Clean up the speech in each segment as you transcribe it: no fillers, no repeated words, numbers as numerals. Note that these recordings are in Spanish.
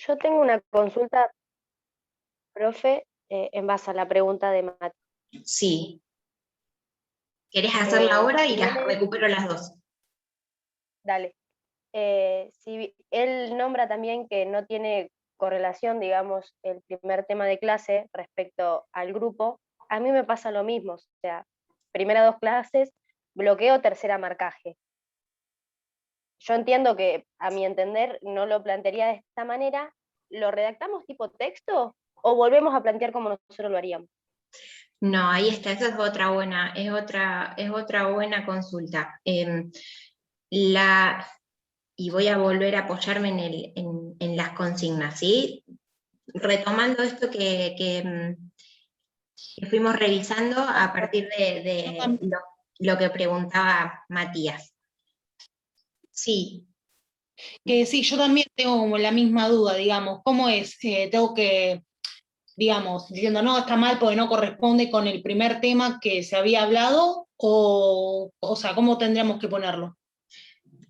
Yo tengo una consulta, profe, en base a la pregunta de Mati. Sí. ¿Querés hacerla ahora y Si bien las recupero las dos? dale. Si él nombra también que no tiene correlación, digamos, el primer tema de clase respecto al grupo, a mí me pasa lo mismo. O sea, primera dos clases, bloqueo, tercera marcaje. Yo entiendo que, a mi entender, no lo plantearía de esta manera. ¿Lo redactamos tipo texto o volvemos a plantear como nosotros lo haríamos? No, ahí está, esa es otra buena, es otra buena consulta. Y voy a volver a apoyarme en las consignas, ¿sí? Retomando esto que fuimos revisando a partir de lo que preguntaba Matías. Sí. Que sí, yo también tengo como la misma duda, digamos, ¿cómo es? Tengo que, digamos, diciendo, no, está mal porque no corresponde con el primer tema que se había hablado, o sea, ¿cómo tendríamos que ponerlo?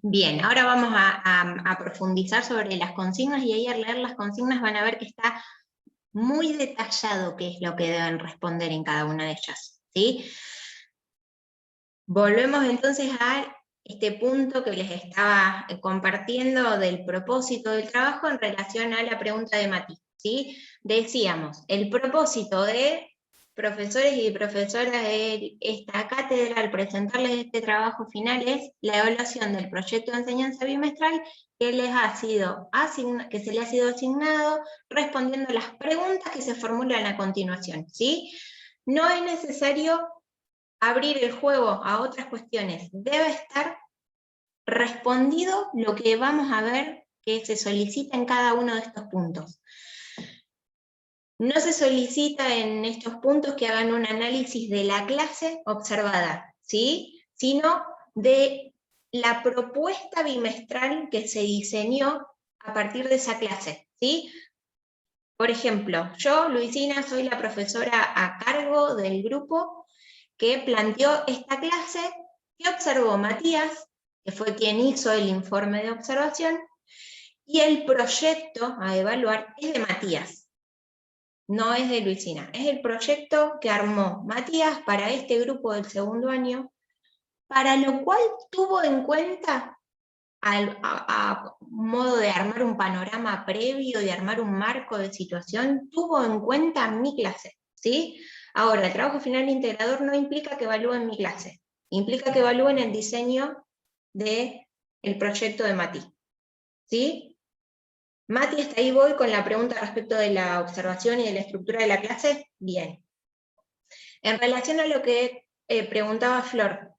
Bien, ahora vamos a profundizar sobre las consignas y ahí al leer las consignas van a ver que está muy detallado qué es lo que deben responder en cada una de ellas, ¿sí? Volvemos entonces a este punto que les estaba compartiendo del propósito del trabajo en relación a la pregunta de Mati, ¿sí? Decíamos, el propósito de profesores y profesoras de esta cátedra al presentarles este trabajo final es la evaluación del proyecto de enseñanza bimestral que se le ha sido asignado respondiendo las preguntas que se formulan a continuación, ¿sí? No es necesario abrir el juego a otras cuestiones, debe estar respondido lo que vamos a ver que se solicita en cada uno de estos puntos. No se solicita en estos puntos que hagan un análisis de la clase observada, ¿sí? Sino de la propuesta bimestral que se diseñó a partir de esa clase, ¿sí? Por ejemplo, yo, Luisina, soy la profesora a cargo del grupo que planteó esta clase, que observó Matías, que fue quien hizo el informe de observación, y el proyecto a evaluar es de Matías, no es de Luisina, es el proyecto que armó Matías para este grupo del segundo año, para lo cual tuvo en cuenta, a modo de armar un panorama previo, de armar un marco de situación, tuvo en cuenta mi clase, ¿sí? Ahora, el trabajo final integrador no implica que evalúen mi clase, implica que evalúen el diseño del proyecto de Mati, ¿sí? Mati, ¿hasta ahí voy con la pregunta respecto de la observación y de la estructura de la clase? Bien. En relación a lo que preguntaba Flor,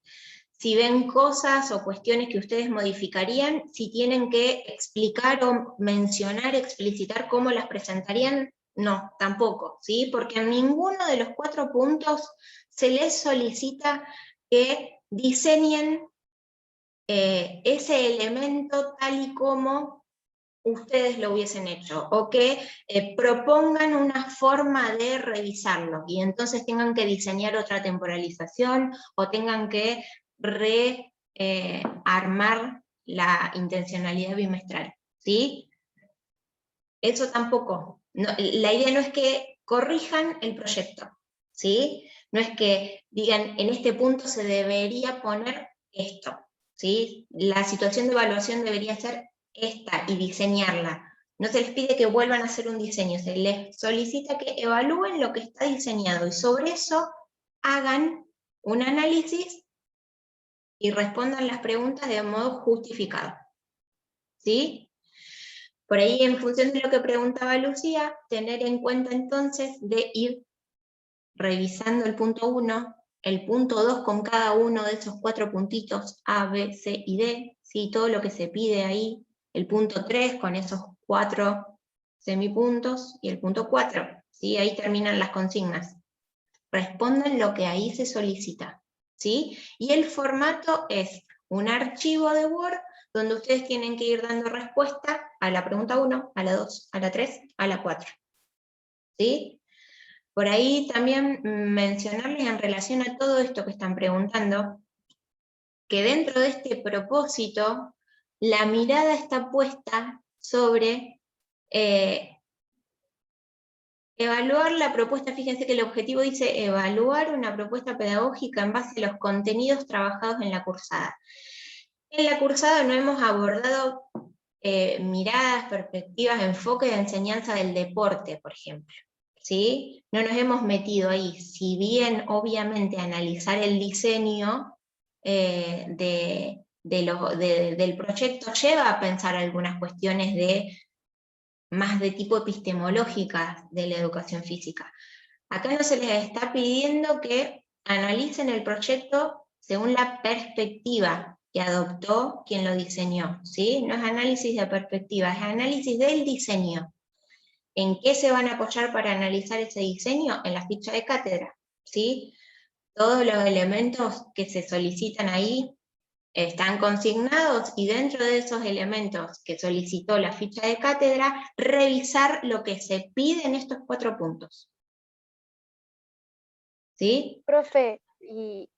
si ven cosas o cuestiones que ustedes modificarían, si tienen que explicar o mencionar, explicitar cómo las presentarían, no, tampoco, ¿sí? Porque en ninguno de los 4 puntos se les solicita que diseñen ese elemento tal y como ustedes lo hubiesen hecho, o que propongan una forma de revisarlo, y entonces tengan que diseñar otra temporalización, o tengan que armar la intencionalidad bimestral, ¿sí? Eso tampoco. No, la idea no es que corrijan el proyecto, ¿sí? No es que digan, en este punto se debería poner esto, ¿sí? La situación de evaluación debería ser esta y diseñarla. No se les pide que vuelvan a hacer un diseño, se les solicita que evalúen lo que está diseñado y sobre eso hagan un análisis y respondan las preguntas de modo justificado, ¿sí? Por ahí, en función de lo que preguntaba Lucía, tener en cuenta entonces de ir revisando el punto 1, el punto 2 con cada uno de esos 4 puntitos A, B, C y D, ¿sí? Todo lo que se pide ahí, el punto 3 con esos 4 semipuntos y el punto 4, ¿sí? Ahí terminan las consignas. Respondan lo que ahí se solicita, ¿sí? Y el formato es un archivo de Word donde ustedes tienen que ir dando respuesta a la pregunta 1, a la 2, a la 3, a la 4, ¿sí? Por ahí también mencionarles en relación a todo esto que están preguntando, que dentro de este propósito, la mirada está puesta sobre Evaluar la propuesta, fíjense que el objetivo dice evaluar una propuesta pedagógica en base a los contenidos trabajados en la cursada. En la cursada no hemos abordado miradas, perspectivas, enfoque de enseñanza del deporte, por ejemplo. ¿Sí? No nos hemos metido ahí, si bien obviamente analizar el diseño del proyecto lleva a pensar algunas cuestiones más de tipo epistemológicas de la educación física. Acá no se les está pidiendo que analicen el proyecto según la perspectiva que adoptó quien lo diseñó, ¿sí? No es análisis de perspectiva, es análisis del diseño. ¿En qué se van a apoyar para analizar ese diseño? En la ficha de cátedra, ¿sí? Todos los elementos que se solicitan ahí están consignados, y dentro de esos elementos que solicitó la ficha de cátedra, revisar lo que se pide en estos 4 puntos. ¿Sí? Profe, y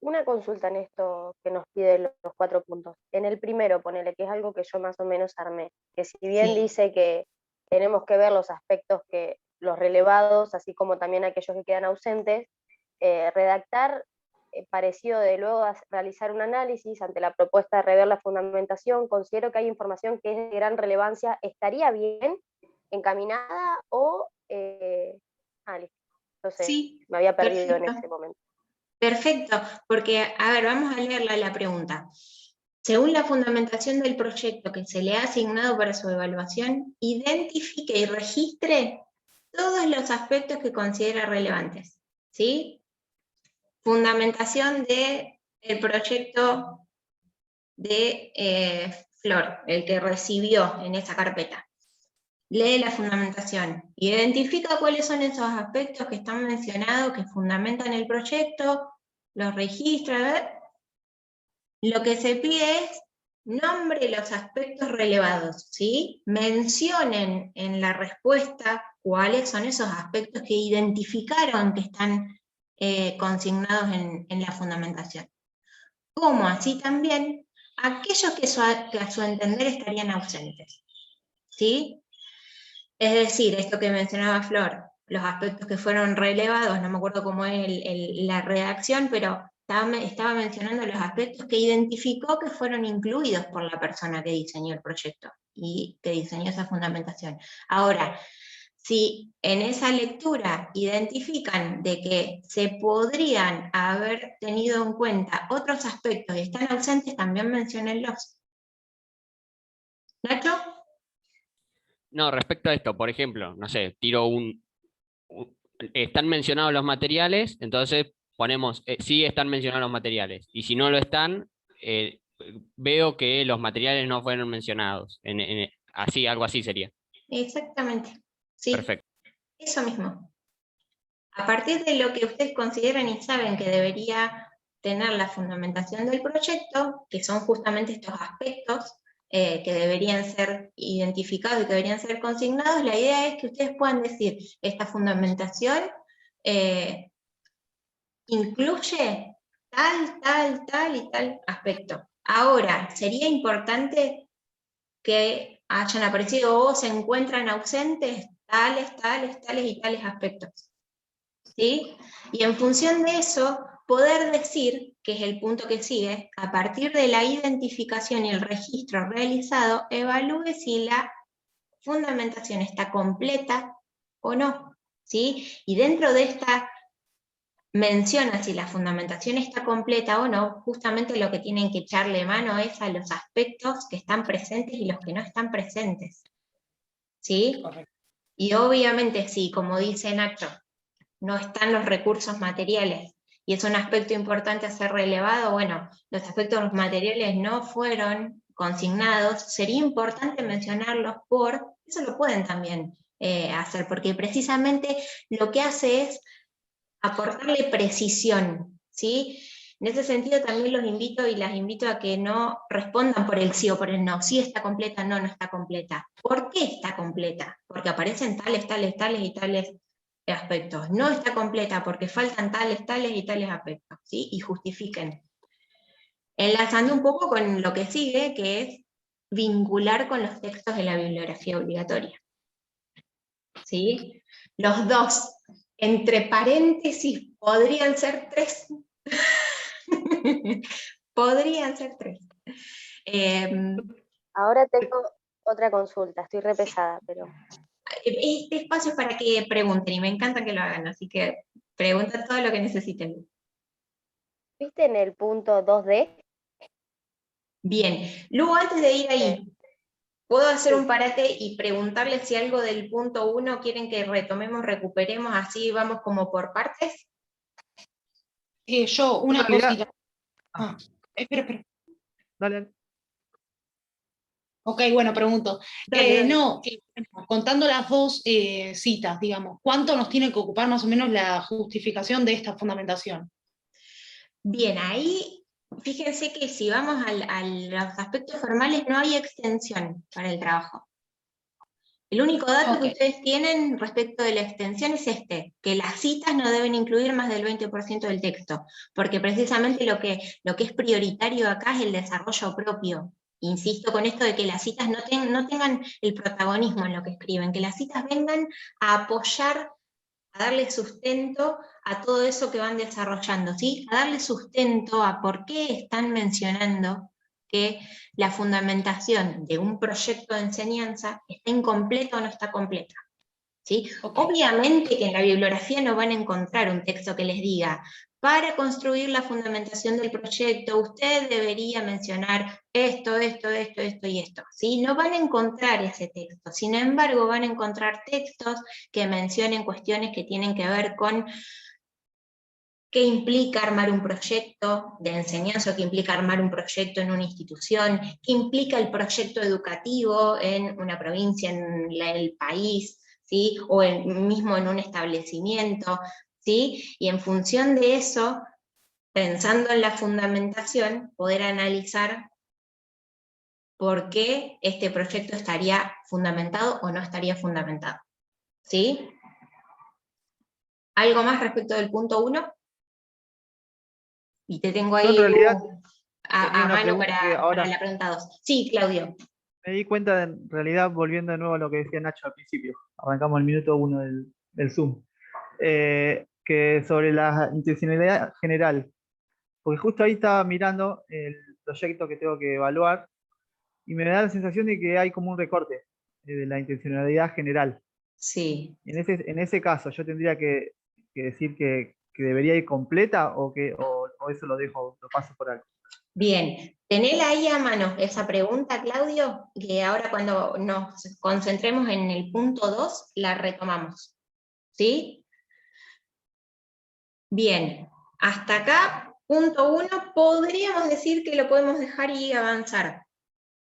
una consulta en esto que nos pide los 4 puntos. En el primero, ponele, que es algo que yo más o menos armé, que si bien Sí. dice que tenemos que ver los aspectos los relevados, así como también aquellos que quedan ausentes, redactar parecido de luego realizar un análisis ante la propuesta de rever la fundamentación, considero que hay información que es de gran relevancia, ¿estaría bien encaminada o...? Listo. Entonces, Sí, me había perdido perfecto. en ese momento. Perfecto, porque, a ver, vamos a leerla la pregunta. Según la fundamentación del proyecto que se le ha asignado para su evaluación, identifique y registre todos los aspectos que considera relevantes, ¿sí? Fundamentación del proyecto de Flor, el que recibió en esa carpeta. Lee la fundamentación, identifica cuáles son esos aspectos que están mencionados, que fundamentan el proyecto, los registra. Lo que se pide es nombre los aspectos relevados, ¿sí? Mencionen en la respuesta cuáles son esos aspectos que identificaron que están consignados en la fundamentación. Como así también aquellos que a su entender estarían ausentes, ¿sí? Es decir, esto que mencionaba Flor, los aspectos que fueron relevados, no me acuerdo cómo es la redacción, pero estaba mencionando los aspectos que identificó que fueron incluidos por la persona que diseñó el proyecto y que diseñó esa fundamentación. Ahora, si en esa lectura identifican de que se podrían haber tenido en cuenta otros aspectos y están ausentes, también menciónenlos. ¿Nacho? No, respecto a esto, por ejemplo, no sé, tiro están mencionados los materiales, entonces ponemos, sí están mencionados los materiales, y si no lo están, veo que los materiales no fueron mencionados, así, algo así sería. Exactamente, sí. Perfecto. Eso mismo. A partir de lo que ustedes consideran y saben que debería tener la fundamentación del proyecto, que son justamente estos aspectos que deberían ser identificados y que deberían ser consignados, la idea es que ustedes puedan decir, esta fundamentación incluye tal y tal aspecto. Ahora, sería importante que hayan aparecido o se encuentran ausentes tales y tales aspectos. ¿Sí? Y en función de eso, poder decir, que es el punto que sigue, a partir de la identificación y el registro realizado, evalúe si la fundamentación está completa o no. ¿Sí? Y dentro de esta menciona si la fundamentación está completa o no, justamente lo que tienen que echarle mano es a los aspectos que están presentes y los que no están presentes. ¿Sí? Correcto. Y obviamente sí, como dice Nacho, no están los recursos materiales, y es un aspecto importante a ser relevado. Bueno, los aspectos materiales no fueron consignados, sería importante mencionarlos eso lo pueden también hacer, porque precisamente lo que hace es aportarle precisión, ¿sí? En ese sentido también los invito y las invito a que no respondan por el sí o por el no. Sí está completa, no está completa. ¿Por qué está completa? Porque aparecen tales y tales aspectos. No está completa porque faltan tales y tales aspectos, ¿sí? Y justifiquen. Enlazando un poco con lo que sigue, que es vincular con los textos de la bibliografía obligatoria, ¿sí? Los dos, entre paréntesis, podrían ser 3. Podrían ser 3. Ahora tengo otra consulta, estoy repesada, pero... Este espacio es para que pregunten, y me encanta que lo hagan, así que pregunten todo lo que necesiten. ¿Viste en el punto 2D? Bien, luego antes de ir ahí, ¿puedo hacer un parate y preguntarles si algo del punto 1 quieren que retomemos, recuperemos, así vamos como por partes? Yo, una En realidad- cosita. Espera. Dale. Ok, bueno, pregunto. Dale. No, contando las dos citas, digamos, ¿cuánto nos tiene que ocupar más o menos la justificación de esta fundamentación? Bien, ahí fíjense que si vamos a los aspectos formales no hay extensión para el trabajo. El único dato que Ok. ustedes tienen respecto de la extensión es que las citas no deben incluir más del 20% del texto, porque precisamente lo que es prioritario acá es el desarrollo propio. Insisto con esto de que las citas no tengan el protagonismo en lo que escriben, que las citas vengan a apoyar, a darle sustento a todo eso que van desarrollando, ¿sí? A darle sustento a por qué están mencionando que la fundamentación de un proyecto de enseñanza está incompleta o no está completa, ¿sí? Ok. Obviamente que en la bibliografía no van a encontrar un texto que les diga, para construir la fundamentación del proyecto, usted debería mencionar esto y esto, ¿sí? No van a encontrar ese texto, sin embargo van a encontrar textos que mencionen cuestiones que tienen que ver con qué implica armar un proyecto de enseñanza, qué implica armar un proyecto en una institución, qué implica el proyecto educativo en una provincia, en el país, ¿sí? O mismo en un establecimiento, ¿sí? Y en función de eso, pensando en la fundamentación, poder analizar por qué este proyecto estaría fundamentado o no estaría fundamentado, ¿sí? ¿Algo más respecto del punto 1? Y te tengo Yo en ahí, realidad Lu, tenía a una mano pregunta que para ahora la pregunta 2. Sí, Claudio. me di cuenta, en realidad, volviendo de nuevo a lo que decía Nacho al principio, arrancamos el minuto 1 del Zoom, que sobre la intencionalidad general, porque justo ahí estaba mirando el proyecto que tengo que evaluar y me da la sensación de que hay como un recorte de la intencionalidad general. Sí. En ese caso, yo tendría que decir que debería ir completa o eso lo paso por alto. Bien, tenela ahí a mano esa pregunta, Claudio, que ahora cuando nos concentremos en el punto 2, la retomamos. ¿Sí? Bien, hasta acá, punto 1, podríamos decir que lo podemos dejar y avanzar.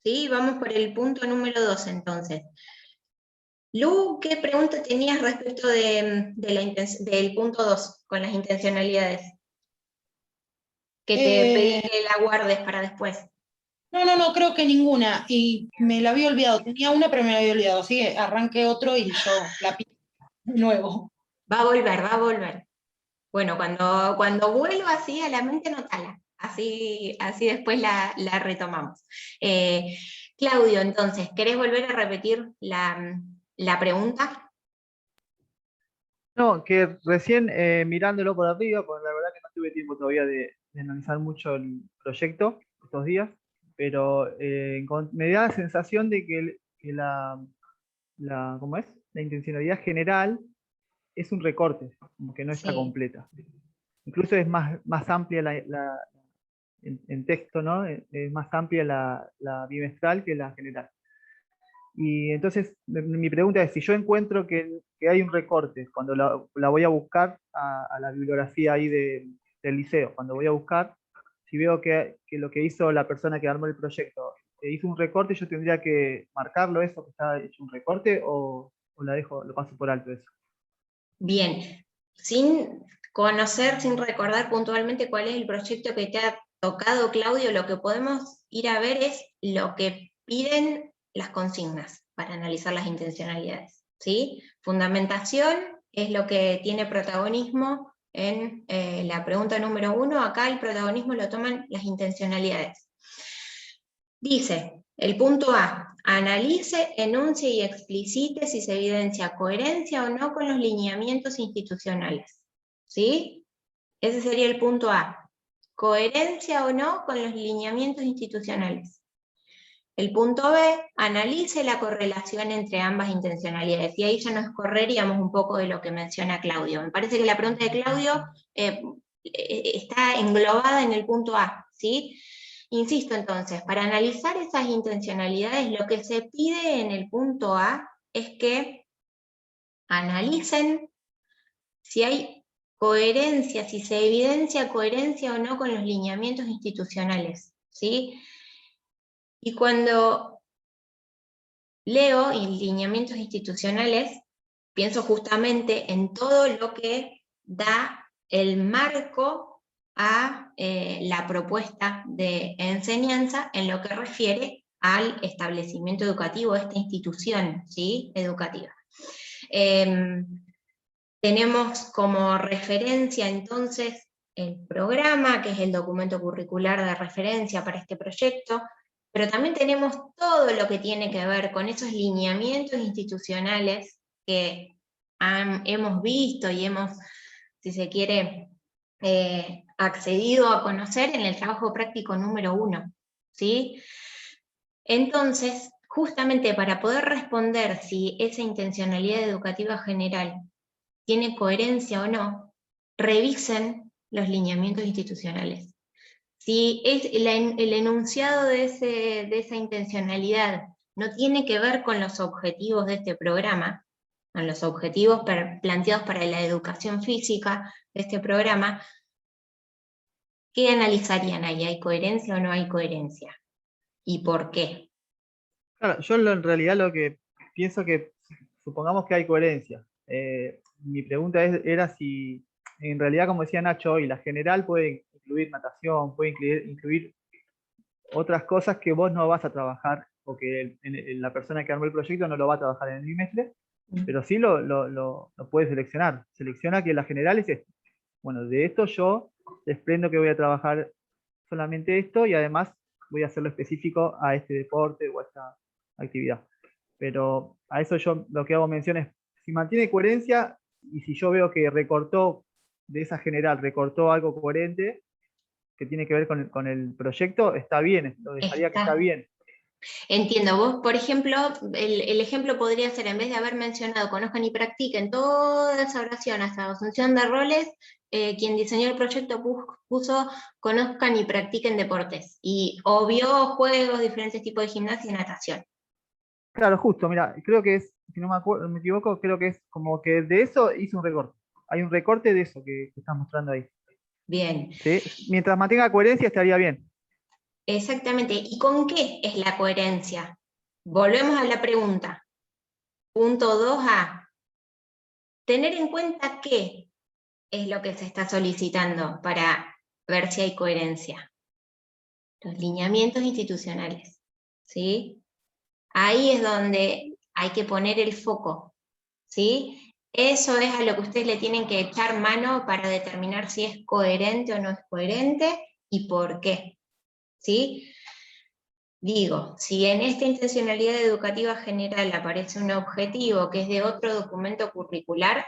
¿Sí? Vamos por el punto número 2 entonces. Lu, ¿qué pregunta tenías respecto del punto 2 con las intencionalidades? Que te pedí que la guardes para después. No, creo que ninguna. Y me la había olvidado. Tenía una, pero me la había olvidado. Así que arranque otro y yo la pido de nuevo. Va a volver. Bueno, cuando vuelva así a la mente, anótala. Así después la retomamos. Claudio, entonces, ¿querés volver a repetir la pregunta? No, que recién mirándolo por arriba, porque la verdad que no tuve tiempo todavía de analizar mucho el proyecto estos días, pero me da la sensación de que ¿cómo es? La intencionalidad general es un recorte, como que no está Sí. completa. Incluso es más amplia en texto, ¿no? Es más amplia la bimestral que la general. Y entonces mi pregunta es, si yo encuentro que hay un recorte, cuando la voy a buscar a la bibliografía ahí del liceo, cuando voy a buscar, si veo que lo que hizo la persona que armó el proyecto hizo un recorte, yo tendría que marcarlo eso, que está hecho un recorte, o lo paso por alto eso. Bien, sin conocer, sin recordar puntualmente cuál es el proyecto que te ha tocado, Claudio, lo que podemos ir a ver es lo que piden las consignas para analizar las intencionalidades, ¿sí? Fundamentación es lo que tiene protagonismo en la pregunta número 1, acá el protagonismo lo toman las intencionalidades. Dice, El punto A, analice, enuncie y explicite si se evidencia coherencia o no con los lineamientos institucionales. ¿Sí? Ese sería el punto A. Coherencia o no con los lineamientos institucionales. El punto B, analice la correlación entre ambas intencionalidades. Y ahí ya nos correríamos un poco de lo que menciona Claudio. Me parece que la pregunta de Claudio está englobada en el punto A, ¿sí? Insisto entonces, para analizar esas intencionalidades, lo que se pide en el punto A es que analicen si hay coherencia, si se evidencia coherencia o no con los lineamientos institucionales, ¿sí? Y cuando leo lineamientos institucionales, pienso justamente en todo lo que da el marco a la propuesta de enseñanza en lo que refiere al establecimiento educativo, esta institución, ¿sí?, educativa. Tenemos como referencia entonces el programa, que es el documento curricular de referencia para este proyecto, pero también tenemos todo lo que tiene que ver con esos lineamientos institucionales que hemos visto y hemos, si se quiere, accedido a conocer en el trabajo práctico número 1, ¿sí? Entonces, justamente para poder responder si esa intencionalidad educativa general tiene coherencia o no, revisen los lineamientos institucionales. Si es el enunciado de esa intencionalidad no tiene que ver con los objetivos de este programa, con los objetivos planteados para la educación física de este programa, ¿qué analizarían ahí? ¿Hay coherencia o no hay coherencia? ¿Y por qué? Claro, yo en realidad lo que pienso que, supongamos que hay coherencia. Mi pregunta era si, en realidad, como decía Nacho hoy, la general puede incluir natación, puede incluir otras cosas que vos no vas a trabajar, o que la persona que armó el proyecto no lo va a trabajar en el bimestre, pero sí lo puede seleccionar. Selecciona que la general es esto. Bueno, de esto yo desprendo que voy a trabajar solamente esto y además voy a hacerlo específico a este deporte o a esta actividad. Pero a eso yo lo que hago mención es, si mantiene coherencia y si yo veo que recortó de esa general, recortó algo coherente que tiene que ver con el proyecto, está bien, lo dejaría que está bien. Entiendo, vos, por ejemplo, el ejemplo podría ser, en vez de haber mencionado conozcan y practiquen toda esa oración hasta la asunción de roles, quien diseñó el proyecto puso conozcan y practiquen deportes, y obvió juegos, diferentes tipos de gimnasia y natación. Claro, justo, mira, creo que es, si no me equivoco, creo que es como que de eso hizo un recorte. Hay un recorte de eso que estás mostrando ahí. Bien. ¿Sí? Mientras mantenga coherencia estaría bien. Exactamente. ¿Y con qué es la coherencia? Volvemos a la pregunta. Punto 2A. Tener en cuenta qué es lo que se está solicitando para ver si hay coherencia. Los lineamientos institucionales, ¿sí? Ahí es donde hay que poner el foco, ¿sí? Eso es a lo que ustedes le tienen que echar mano para determinar si es coherente o no es coherente y por qué, ¿sí? Digo, si en esta intencionalidad educativa general aparece un objetivo que es de otro documento curricular,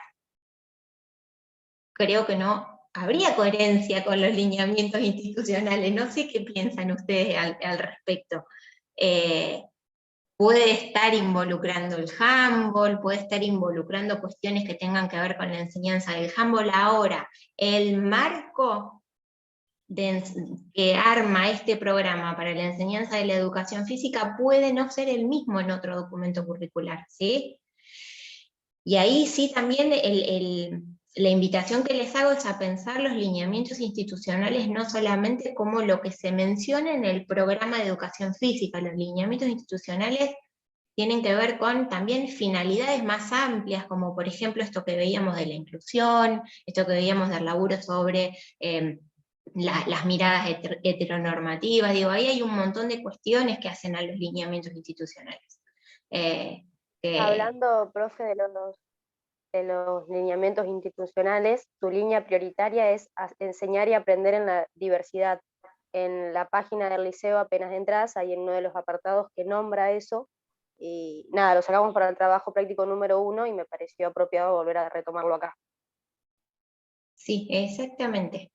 creo que no habría coherencia con los lineamientos institucionales. No sé qué piensan ustedes al respecto. Puede estar involucrando el handball, puede estar involucrando cuestiones que tengan que ver con la enseñanza del handball. Ahora, el marco que arma este programa para la enseñanza de la educación física puede no ser el mismo en otro documento curricular, ¿sí? Y ahí sí también la invitación que les hago es a pensar los lineamientos institucionales no solamente como lo que se menciona en el programa de educación física. Los lineamientos institucionales tienen que ver con también finalidades más amplias, como por ejemplo esto que veíamos de la inclusión, esto que veíamos del laburo sobre las miradas heteronormativas. Digo, ahí hay un montón de cuestiones que hacen a los lineamientos institucionales. Hablando, profe, de los lineamientos institucionales, tu línea prioritaria es enseñar y aprender en la diversidad. en la página del liceo apenas entras, hay en uno de los apartados que nombra eso, y nada, lo sacamos para el trabajo práctico número 1 y me pareció apropiado volver a retomarlo acá. Sí, exactamente.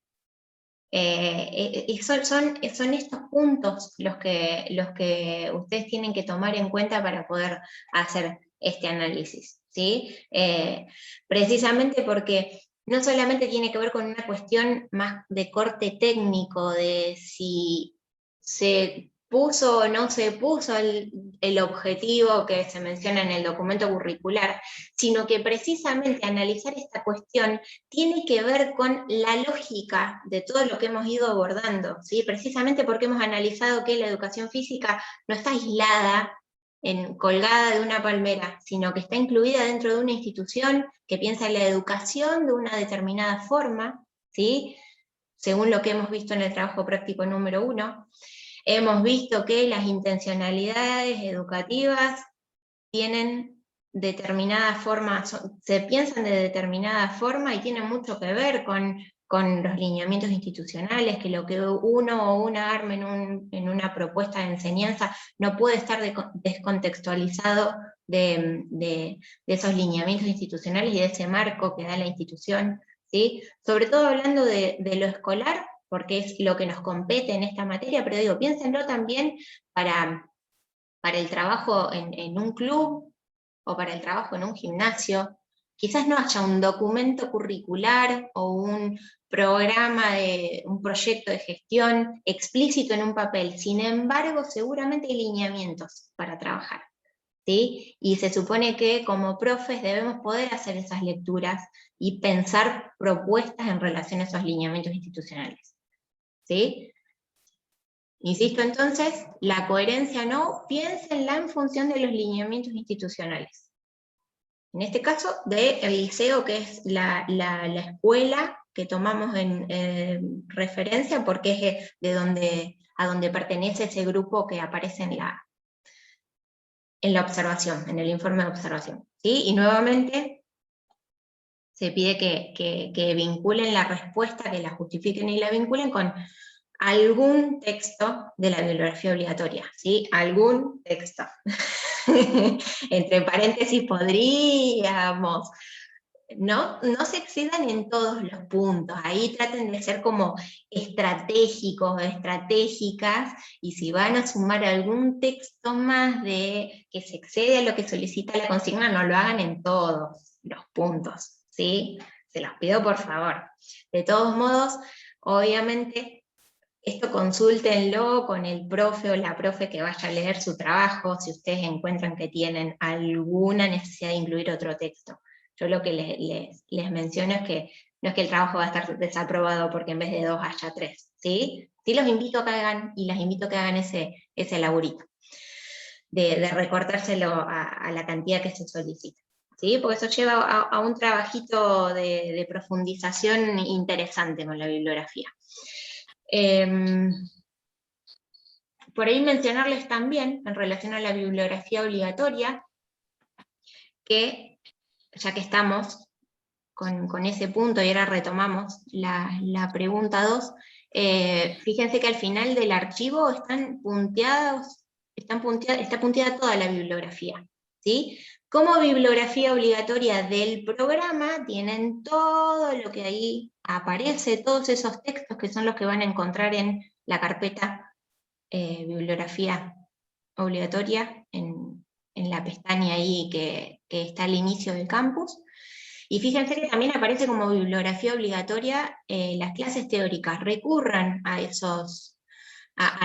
Son estos puntos los que ustedes tienen que tomar en cuenta para poder hacer este análisis, ¿sí? Precisamente porque no solamente tiene que ver con una cuestión más de corte técnico, de si se puso o no se puso el objetivo que se menciona en el documento curricular, sino que precisamente analizar esta cuestión tiene que ver con la lógica de todo lo que hemos ido abordando, ¿sí? Precisamente porque hemos analizado que la educación física no está aislada, colgada de una palmera, sino que está incluida dentro de una institución que piensa en la educación de una determinada forma, ¿sí? Según lo que hemos visto en el trabajo práctico número 1, hemos visto que las intencionalidades educativas tienen determinada forma, se piensan de determinada forma y tienen mucho que ver con los lineamientos institucionales, que lo que uno o una arma en una propuesta de enseñanza no puede estar descontextualizado de esos lineamientos institucionales y de ese marco que da la institución, ¿sí? Sobre todo hablando de lo escolar, porque es lo que nos compete en esta materia, pero digo, piénsenlo también para el trabajo en un club o para el trabajo en un gimnasio. Quizás no haya un documento curricular o un programa, un proyecto de gestión explícito en un papel, sin embargo seguramente hay lineamientos para trabajar, ¿sí? Y se supone que como profes debemos poder hacer esas lecturas y pensar propuestas en relación a esos lineamientos institucionales, ¿sí? Insisto entonces, la coherencia no, piénsenla en función de los lineamientos institucionales. En este caso, del liceo, que es la escuela que tomamos en referencia, porque es a donde pertenece ese grupo que aparece en la observación, en el informe de observación, ¿sí? Y nuevamente se pide que vinculen la respuesta, que la justifiquen y la vinculen con algún texto de la bibliografía obligatoria, ¿sí? Algún texto. Entre paréntesis podríamos. No se excedan en todos los puntos, ahí traten de ser como estratégicos o estratégicas, y si van a sumar algún texto más de que se excede a lo que solicita la consigna, no lo hagan en todos los puntos, ¿sí? Se los pido por favor. De todos modos, obviamente, esto consúltenlo con el profe o la profe que vaya a leer su trabajo, si ustedes encuentran que tienen alguna necesidad de incluir otro texto. Yo lo que les menciono es que no es que el trabajo va a estar desaprobado porque en vez de 2 haya 3, ¿sí? Sí los invito a que hagan, y las invito a que hagan ese laburito, de recortárselo a la cantidad que se solicita, ¿sí? Porque eso lleva a un trabajito de profundización interesante con la bibliografía. Por ahí mencionarles también, en relación a la bibliografía obligatoria, que ya que estamos con ese punto y ahora retomamos la pregunta 2, fíjense que al final del archivo está punteada toda la bibliografía, ¿sí? Como bibliografía obligatoria del programa tienen todo lo que ahí aparece, todos esos textos que son los que van a encontrar en la carpeta bibliografía obligatoria en la pestaña ahí que está al inicio del campus. Y fíjense que también aparece como bibliografía obligatoria las clases teóricas. Recurran a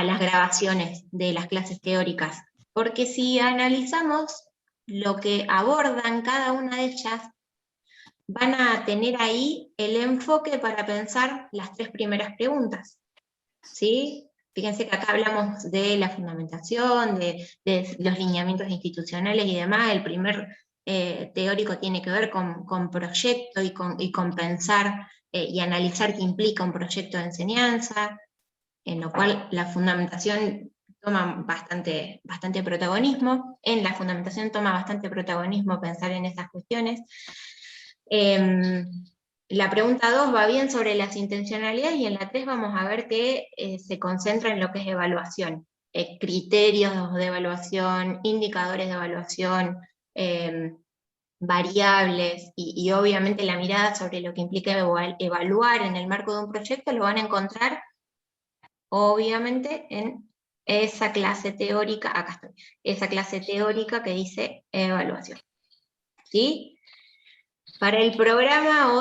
las grabaciones de las clases teóricas, porque si analizamos lo que abordan cada una de ellas, van a tener ahí el enfoque para pensar las 3 primeras preguntas, ¿sí? Fíjense que acá hablamos de la fundamentación, de los lineamientos institucionales y demás. El primer teórico tiene que ver con proyecto y con pensar y analizar qué implica un proyecto de enseñanza, en lo cual la fundamentación toma bastante protagonismo. En la fundamentación toma bastante protagonismo pensar en esas cuestiones. la pregunta 2 va bien sobre las intencionalidades, y en la 3 vamos a ver que se concentra en lo que es evaluación. Criterios de evaluación, indicadores de evaluación, variables, y obviamente la mirada sobre lo que implica evaluar en el marco de un proyecto lo van a encontrar obviamente en esa clase teórica, acá estoy, esa clase teórica que dice evaluación. ¿Sí? Para el programa,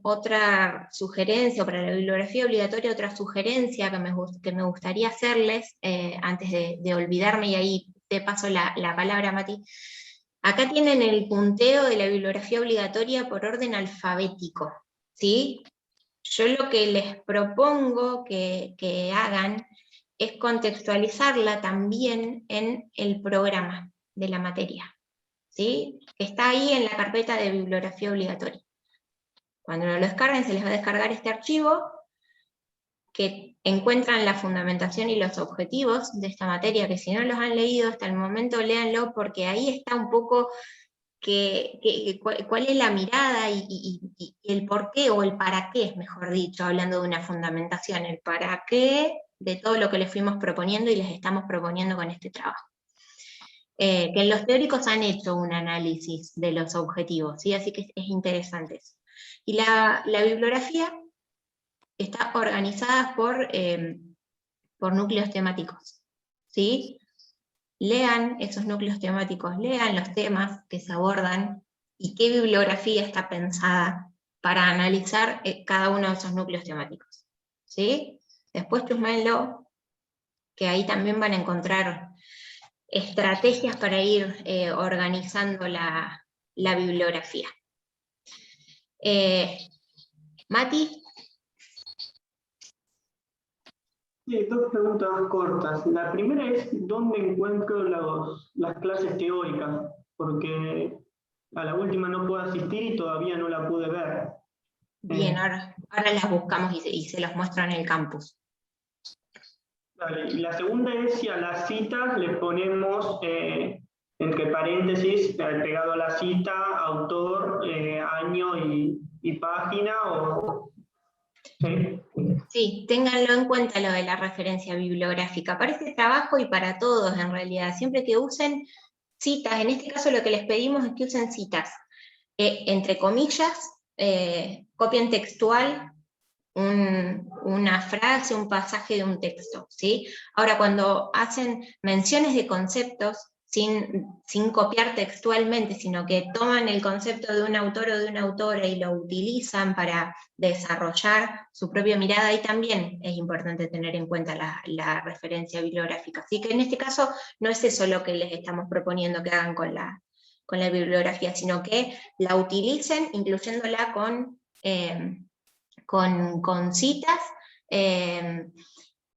otra sugerencia, o para la bibliografía obligatoria, otra sugerencia que me gustaría hacerles, antes de olvidarme, y ahí te paso la palabra, Mati. Acá tienen el punteo de la bibliografía obligatoria por orden alfabético, ¿sí? Yo lo que les propongo que hagan es contextualizarla también en el programa de la materia, ¿sí? Que está ahí en la carpeta de bibliografía obligatoria. Cuando lo descarguen, se les va a descargar este archivo, que encuentran la fundamentación y los objetivos de esta materia, que si no los han leído hasta el momento, léanlo, porque ahí está un poco cuál es la mirada y el por qué, o el para qué, mejor dicho, hablando de una fundamentación, el para qué de todo lo que les fuimos proponiendo y les estamos proponiendo con este trabajo. Que los teóricos han hecho un análisis de los objetivos, ¿sí? Así que es interesante eso. Y la bibliografía está organizada por núcleos temáticos, ¿sí? Lean esos núcleos temáticos, lean los temas que se abordan y qué bibliografía está pensada para analizar cada uno de esos núcleos temáticos, ¿sí? Después chusméenlo, que ahí también van a encontrar estrategias para ir organizando la bibliografía. Mati. Sí, dos preguntas cortas. La primera es, ¿dónde encuentro las clases teóricas? Porque a la última no puedo asistir y todavía no la pude ver. Bien, ahora las buscamos y se los muestro en el campus. Vale, y la segunda es si a las citas le ponemos, entre paréntesis, pegado a la cita, autor, año y página, o... ¿sí? Sí, ténganlo en cuenta lo de la referencia bibliográfica, para este trabajo y para todos en realidad, siempre que usen citas, en este caso lo que les pedimos es que usen citas, entre comillas, copien textual una frase, un pasaje de un texto, ¿sí? Ahora, cuando hacen menciones de conceptos, sin copiar textualmente, sino que toman el concepto de un autor o de una autora y lo utilizan para desarrollar su propia mirada, ahí también es importante tener en cuenta la referencia bibliográfica. Así que en este caso no es eso lo que les estamos proponiendo que hagan con la bibliografía, sino que la utilicen incluyéndola con citas,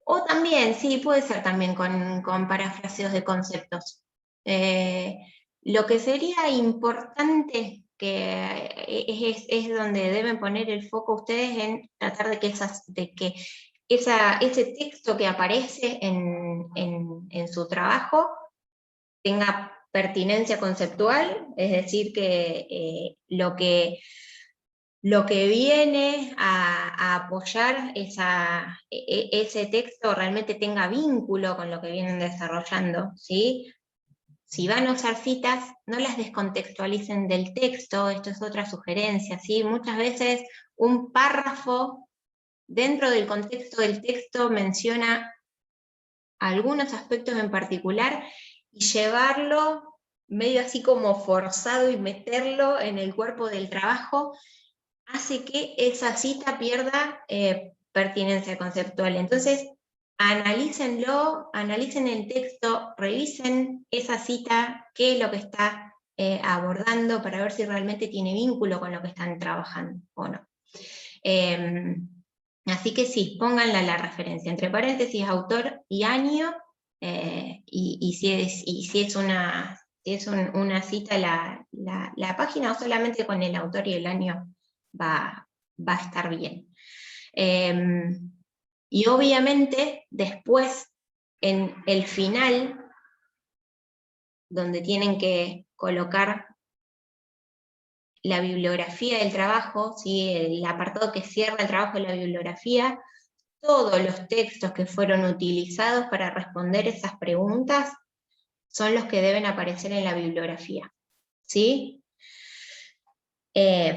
o también, sí, puede ser también con parafraseos de conceptos. Lo que sería importante, que es donde deben poner el foco ustedes, en tratar de que ese texto que aparece en su trabajo tenga pertinencia conceptual, es decir, que lo que viene a apoyar ese texto realmente tenga vínculo con lo que vienen desarrollando, ¿sí? Si van a usar citas, no las descontextualicen del texto, esto es otra sugerencia, ¿sí? Muchas veces un párrafo dentro del contexto del texto menciona algunos aspectos en particular, y llevarlo medio así como forzado y meterlo en el cuerpo del trabajo, hace que esa cita pierda pertinencia conceptual. Entonces, analícenlo, analicen el texto, revisen esa cita, qué es lo que está abordando, para ver si realmente tiene vínculo con lo que están trabajando o no. Así que sí, pónganla la referencia, entre paréntesis, autor y año, y si es una cita la página, o solamente con el autor y el año va a estar bien. Y obviamente después, en el final, donde tienen que colocar la bibliografía del trabajo, ¿sí? El apartado que cierra el trabajo de la bibliografía, todos los textos que fueron utilizados para responder esas preguntas son los que deben aparecer en la bibliografía, ¿sí?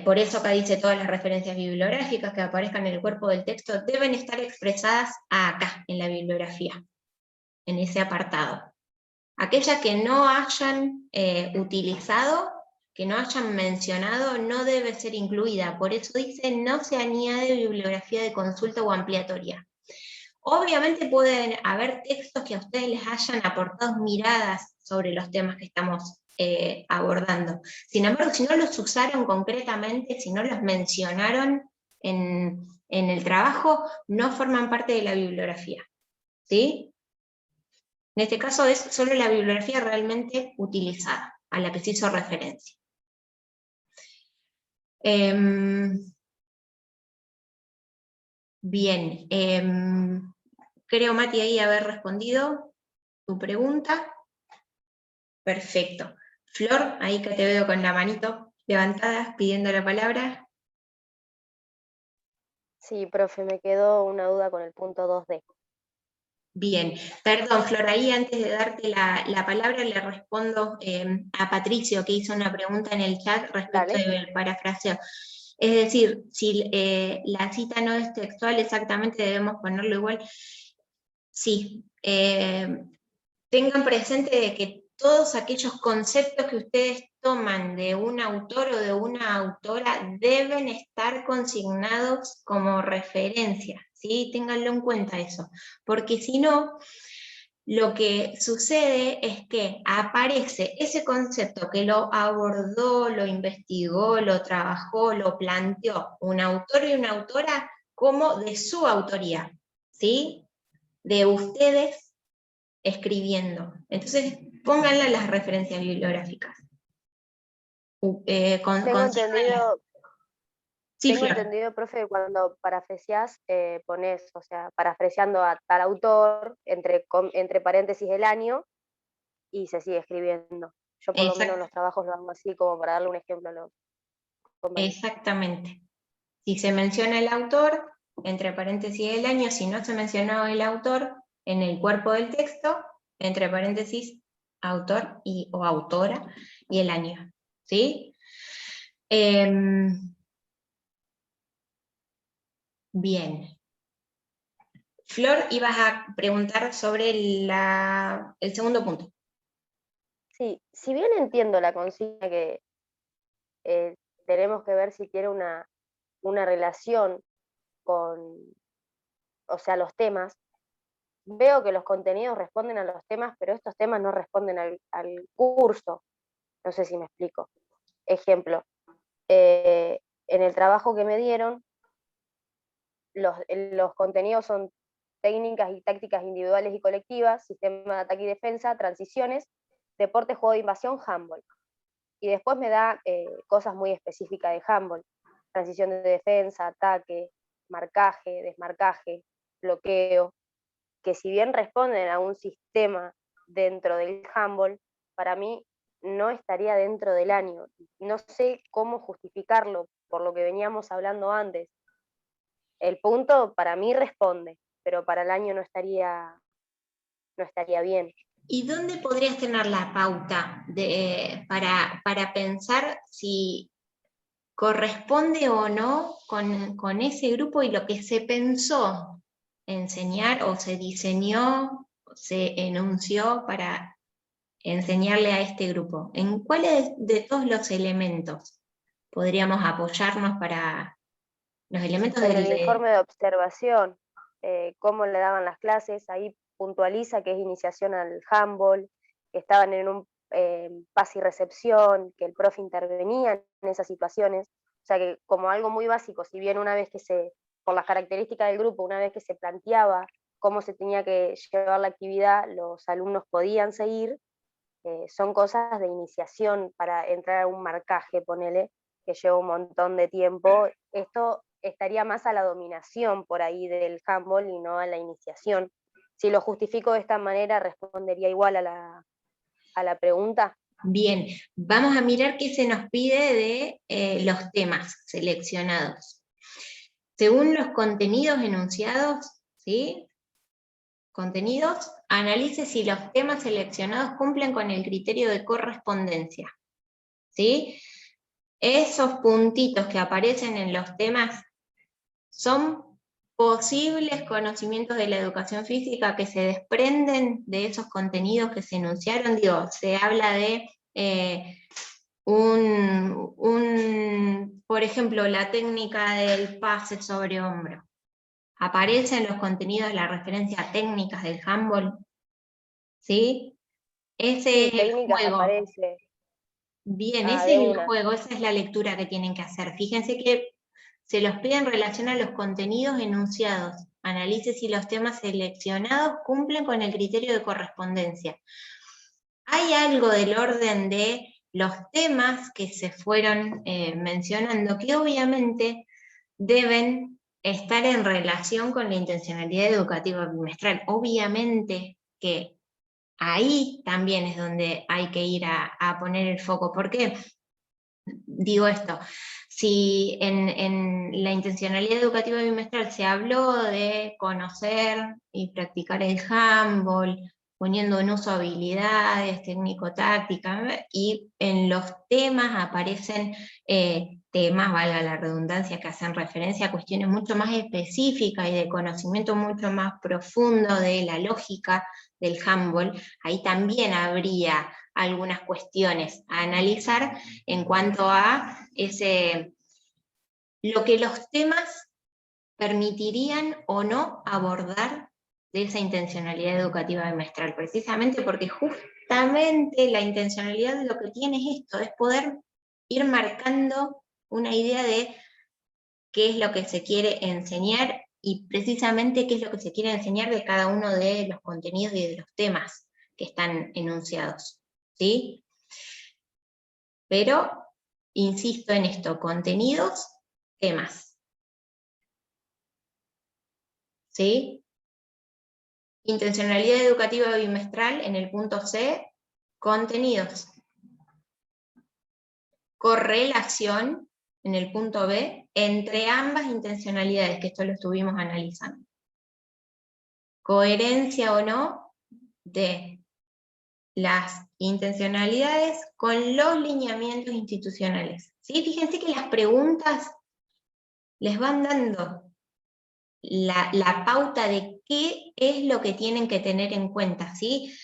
Por eso acá dice todas las referencias bibliográficas que aparezcan en el cuerpo del texto deben estar expresadas acá, en la bibliografía, en ese apartado. Aquella que no hayan utilizado, que no hayan mencionado, no debe ser incluida. Por eso dice, no se añade bibliografía de consulta o ampliatoria. Obviamente pueden haber textos que a ustedes les hayan aportado miradas sobre los temas que estamos abordando. Sin embargo, si no los usaron concretamente, si no los mencionaron en el trabajo, no forman parte de la bibliografía, ¿sí? En este caso es solo la bibliografía realmente utilizada, a la que se hizo referencia. Bien, creo, Mati, ahí haber respondido tu pregunta. Perfecto. Flor, ahí que te veo con la manito levantada, pidiendo la palabra. Sí, profe, me quedó una duda con el punto 2D. Bien, perdón, Flor, ahí antes de darte la palabra le respondo a Patricio, que hizo una pregunta en el chat respecto del parafraseo. Es decir, si la cita no es textual, exactamente debemos ponerlo igual. Sí, tengan presente de que todos aquellos conceptos que ustedes toman de un autor o de una autora deben estar consignados como referencia, ¿sí? Ténganlo en cuenta eso, porque si no, lo que sucede es que aparece ese concepto que lo abordó, lo investigó, lo trabajó, lo planteó un autor y una autora como de su autoría, ¿sí? De ustedes escribiendo. Entonces, pónganle las referencias bibliográficas. Tengo entendido, sí, tengo Flor. entendido, profe, que cuando parafraseás, pones, o sea, parafraseando a tal autor, entre paréntesis el año, y se sigue escribiendo. Yo por lo menos en los trabajos lo hago así, como para darle un ejemplo a los compañeros. Exactamente. Si se menciona el autor, entre paréntesis el año, si no se mencionó el autor, en el cuerpo del texto, entre paréntesis autor o autora y el año. ¿Sí? Bien. Flor, ibas a preguntar sobre el segundo punto. Sí, si bien entiendo la consigna que tenemos que ver si tiene una relación con, o sea, los temas, veo que los contenidos responden a los temas, pero estos temas no responden al curso. No sé si me explico. Ejemplo, en el trabajo que me dieron, los contenidos son técnicas y tácticas individuales y colectivas, sistema de ataque y defensa, transiciones, deporte, juego de invasión, handball. Y después me da cosas muy específicas de handball, transición de defensa, ataque, marcaje, desmarcaje, bloqueo, que si bien responden a un sistema dentro del handball, para mí no estaría dentro del año. No sé cómo justificarlo por lo que veníamos hablando antes. El punto para mí responde, pero para el año no estaría bien. ¿Y dónde podrías tener la pauta para pensar si corresponde o no con ese grupo y lo que se pensó enseñar o se diseñó, o se enunció para enseñarle a este grupo? ¿En cuáles de todos los elementos podríamos apoyarnos para los elementos En el informe de observación, cómo le daban las clases, ahí puntualiza que es iniciación al handball, que estaban en un pase y recepción, que el profe intervenía en esas situaciones, o sea que como algo muy básico, si bien una vez que por las características del grupo, una vez que se planteaba cómo se tenía que llevar la actividad, los alumnos podían seguir, son cosas de iniciación para entrar a un marcaje, ponele, que lleva un montón de tiempo. Esto estaría más a la dominación por ahí del handball y no a la iniciación. Si lo justifico de esta manera, respondería igual a la pregunta. Bien, vamos a mirar qué se nos pide de los temas seleccionados. Según los contenidos enunciados, ¿sí? Contenidos, analice si los temas seleccionados cumplen con el criterio de correspondencia, ¿sí? Esos puntitos que aparecen en los temas son posibles conocimientos de la educación física que se desprenden de esos contenidos que se enunciaron. Digo, se habla de por ejemplo, la técnica del pase sobre hombro. ¿Aparece en los contenidos la referencia a técnicas del handball? ¿Sí? Ese es el técnicas juego. aparece. Bien, Ah, ese de es el una. juego, esa es la lectura que tienen que hacer. Fíjense que se los pide en relación a los contenidos enunciados. Analice si los temas seleccionados cumplen con el criterio de correspondencia. Hay algo del orden de los temas que se fueron mencionando que obviamente deben estar en relación con la intencionalidad educativa bimestral. Obviamente que ahí también es donde hay que ir a poner el foco. ¿Por qué digo esto? Si en la intencionalidad educativa bimestral se habló de conocer y practicar el handball, poniendo en uso habilidades técnico-tácticas, y en los temas aparecen temas, valga la redundancia, que hacen referencia a cuestiones mucho más específicas y de conocimiento mucho más profundo de la lógica del handball, ahí también habría algunas cuestiones a analizar en cuanto a lo que los temas permitirían o no abordar de esa intencionalidad educativa bimestral, precisamente porque justamente la intencionalidad lo que tiene es esto, es poder ir marcando una idea de qué es lo que se quiere enseñar y precisamente qué es lo que se quiere enseñar de cada uno de los contenidos y de los temas que están enunciados, ¿sí? Pero, insisto en esto, contenidos, temas. ¿Sí? Intencionalidad educativa bimestral en el punto C, contenidos. Correlación en el punto B entre ambas intencionalidades, que esto lo estuvimos analizando. Coherencia o no de las intencionalidades con los lineamientos institucionales. ¿Sí? Fíjense que las preguntas les van dando la pauta de qué es lo que tienen que tener en cuenta, ¿sí?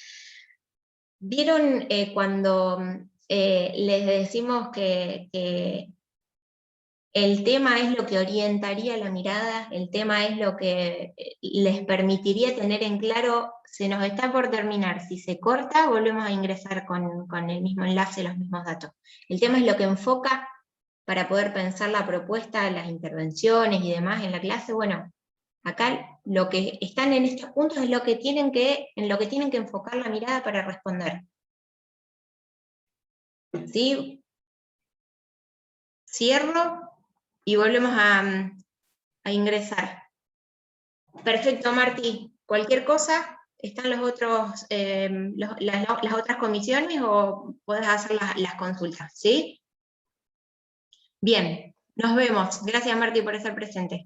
¿Vieron cuando les decimos que el tema es lo que orientaría la mirada, el tema es lo que les permitiría tener en claro, se nos está por terminar, si se corta volvemos a ingresar con el mismo enlace, los mismos datos. El tema es lo que enfoca para poder pensar la propuesta, las intervenciones y demás en la clase. Bueno, acá lo que están en estos puntos es en lo que tienen que enfocar la mirada para responder. ¿Sí? Cierro y volvemos a ingresar. Perfecto, Marti. Cualquier cosa, ¿están los otros, las otras comisiones o podés hacer las consultas? ¿Sí? Bien, nos vemos. Gracias, Marti, por estar presente.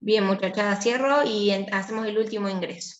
Bien, muchachada, cierro y hacemos el último ingreso.